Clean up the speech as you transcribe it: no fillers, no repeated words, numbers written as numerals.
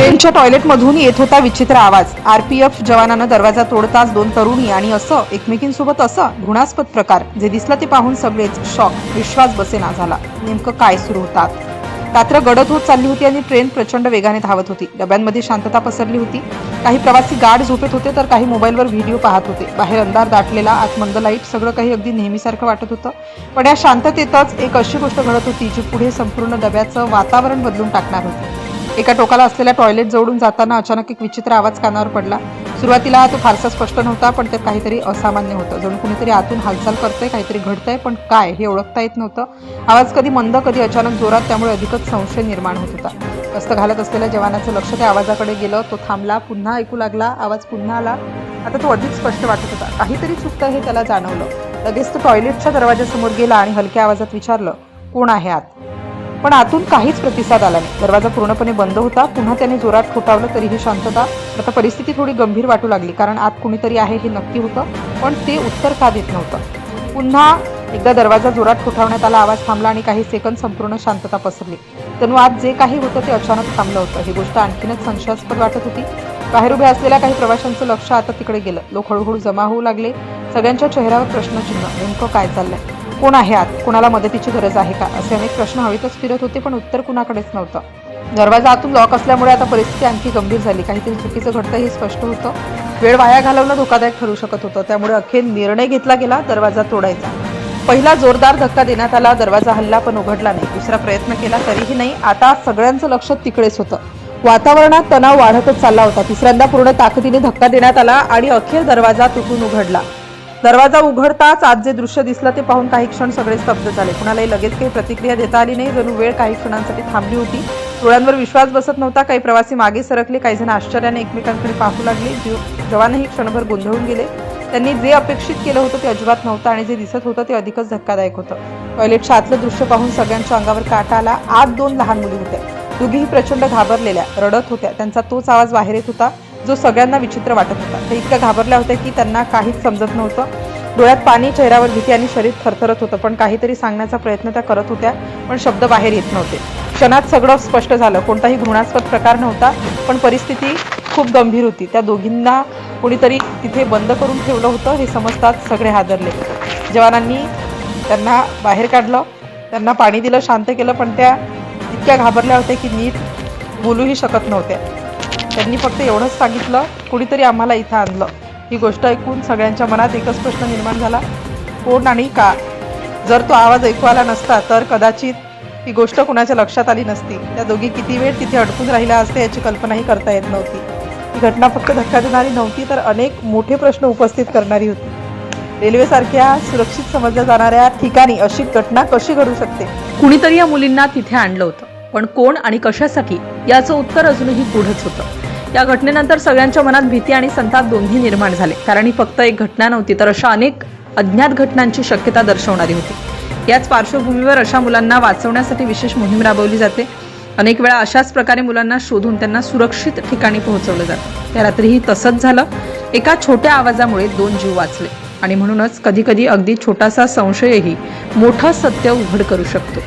ट्रेनच्या टॉयलेटमधून येत होता विचित्र आवाज. आरपीएफ जवानानं दरवाजा तोडताच दोन तरुणी आणि असं एकमेकींसोबत असं घृणास्पद प्रकार जे दिसलं ते पाहून सगळेच शॉक. विश्वास बसेना झाला. नेमकं काय सुरू होतात? रात्र गडद होत चालली होती आणि ट्रेन प्रचंड वेगाने धावत होती. डब्यांमध्ये शांतता पसरली होती. काही प्रवासी गाढ झोपेत होते तर काही मोबाईलवर व्हिडिओ पाहत होते. बाहेर अंधार दाटलेला, आत मंद लाईट, सगळं काही अगदी नेहमीसारखं वाटत होतं. पण या शांततेतच एक अशी गोष्ट घडत होती जी पुढे संपूर्ण डब्याचं वातावरण बदलून टाकणार होती. एका टोकाला असलेल्या टॉयलेट जवळून जाताना अचानक एक विचित्र आवाज कानावर पडला. सुरुवातीला तो फारसा स्पष्ट नव्हता, पण त्यात काहीतरी असामान्य होतं. जणू कुणीतरी आतून हालचाल करतंय, काहीतरी घडतंय, पण काय हे ओळखता येत नव्हतं. आवाज कधी मंद, कधी अचानक जोरात, त्यामुळे अधिकच संशय निर्माण होत होता. गस्त घालत असलेल्या जवानाचं लक्ष त्या आवाजाकडे गेलं. तो थांबला, पुन्हा ऐकू लागला. आवाज पुन्हा आला. आता तो अधिक स्पष्ट वाटत होता. काहीतरी चुकतं हे त्याला जाणवलं. लगेच तो टॉयलेटच्या दरवाजासमोर गेला आणि हलक्या आवाजात विचारलं, कोण आहे आत? पण आतून काहीच प्रतिसाद आला नाही. दरवाजा पूर्णपणे बंद होता. पुन्हा त्याने जोरात ठोठावलं तरीही शांतता. आता परिस्थिती थोडी गंभीर वाटू लागली, कारण आत कुणीतरी आहे हे नक्की होतं, पण ते उत्तर का देत नव्हतं. पुन्हा एकदा दरवाजा जोरात ठोठावण्यात आला. आवाज थांबला आणि काही सेकंद संपूर्ण शांतता पसरली. जणू आत जे काही होतं ते अचानक थांबलं होतं. ही गोष्ट आणखीनच संशयास्पद वाटत होती. बाहेर उभ्या असलेल्या काही प्रवाशांचं लक्ष आता तिकडे गेलं. लोक हळूहळू जमा होऊ लागले. सगळ्यांच्या चेहऱ्यावर प्रश्नचिन्ह. नेमकं काय चाललंय? कोण आहे आत? कोणाला मदतीची गरज आहे का? असे अनेक प्रश्न हवेतच फिरत होते, पण उत्तर कुणाकडेच नव्हतं. दरवाजा आतून लॉक असल्यामुळे आता परिस्थिती आणखी गंभीर झाली. काहीतरी चुकीचं घडतं हे स्पष्ट होतं. वेळ वाया घालवणं धोकादायक ठरू शकत होतं. त्यामुळे अखेर निर्णय घेतला गेला, दरवाजा तोडायचा. पहिला जोरदार धक्का देण्यात आला. दरवाजा हल्ला, पण उघडला नाही. दुसरा प्रयत्न केला तरीही नाही. आता सगळ्यांचं लक्ष तिकडेच होतं. वातावरणात तणाव वाढतच चालला होता. तिसऱ्यांदा पूर्ण ताकदीने धक्का देण्यात आला आणि अखेर दरवाजा तुटून उघडला. दरवाजा उघडताच आज जे दृश्य दिसलं ते पाहून काही क्षण सगळे स्तब्ध झाले. कुणालाही लगेच काही प्रतिक्रिया देता आली नाही. जणू वेळ काही क्षणांसाठी थांबली होती. डोळ्यांवर विश्वास बसत नव्हता. काही प्रवासी मागे सरकले. काही जण आश्चर्याने एकमेकांकडे पाहू लागले. जवानही क्षणभर गोंधळून गेले. त्यांनी जे अपेक्षित केलं होतं ते अजिबात नव्हतं आणि जे दिसत होतं ते अधिकच धक्कादायक होतं. टॉयलेटच्या आतलं दृश्य पाहून सगळ्यांच्या अंगावर काटा आला. आत दोन लहान मुली होत्या. दोघीही प्रचंड घाबरलेल्या, रडत होत्या. त्यांचा तोच आवाज बाहेर येत होता जो सगळ्यांना विचित्र वाटत होता. त्या इतक्या घाबरल्या होत्या की त्यांना काहीच समजत नव्हतं. डोळ्यात पाणी, चेहऱ्यावर भीती आणि शरीर थरथरत होतं. पण काहीतरी सांगण्याचा प्रयत्न त्या करत होत्या, पण शब्द बाहेर येत नव्हते. क्षणात सगळं स्पष्ट झालं. कोणताही घृणास्पद प्रकार नव्हता, पण परिस्थिती खूप गंभीर होती. त्या दोघींना कोणीतरी तिथे बंद करून ठेवलं होतं हे समजताच सगळे हादरले. जवानांनी त्यांना बाहेर काढलं, त्यांना पाणी दिलं, शांत केलं, पण त्या इतक्या घाबरल्या होत्या की नीट बोलूही शकत नव्हत्या. त्यांनी फक्त एवढंच सांगितलं, कुणीतरी आम्हाला इथं आणलं. ही गोष्ट ऐकून सगळ्यांच्या मनात एकच प्रश्न निर्माण झाला, कोण आणि का? जर तो आवाज ऐकू आला नसता तर कदाचित ही गोष्ट कुणाच्या लक्षात आली नसती. त्या दोघी किती वेळ तिथे अडकून राहिल्या असते याची कल्पनाही करता येत नव्हती. ही घटना फक्त धक्का देणारी नव्हती, तर अनेक मोठे प्रश्न उपस्थित करणारी होती. रेल्वेसारख्या सुरक्षित समजल्या जाणाऱ्या ठिकाणी अशी घटना कशी घडू शकते? कुणीतरी या मुलींना तिथे आणलं होतं, पण कोण आणि कशासाठी याचं उत्तर अजूनही गूढच होतं. या घटनेनंतर सगळ्यांच्या मनात भीती आणि संताप दोन्ही निर्माण झाले, कारण ही फक्त एक घटना नव्हती, तर अशा अनेक अज्ञात घटनांची शक्यता दर्शवणारी होती. याच पार्श्वभूमीवर अशा मुलांना वाचवण्यासाठी विशेष मोहीम राबवली जाते. अनेक वेळा अशाच प्रकारे मुलांना शोधून त्यांना सुरक्षित ठिकाणी पोहोचवलं जातं. त्या रात्रीही तसंच झालं. एका छोट्या आवाजामुळे 2 जीव वाचले आणि म्हणूनच कधी कधी अगदी छोटासा संशयही मोठं सत्य उघड करू शकतो.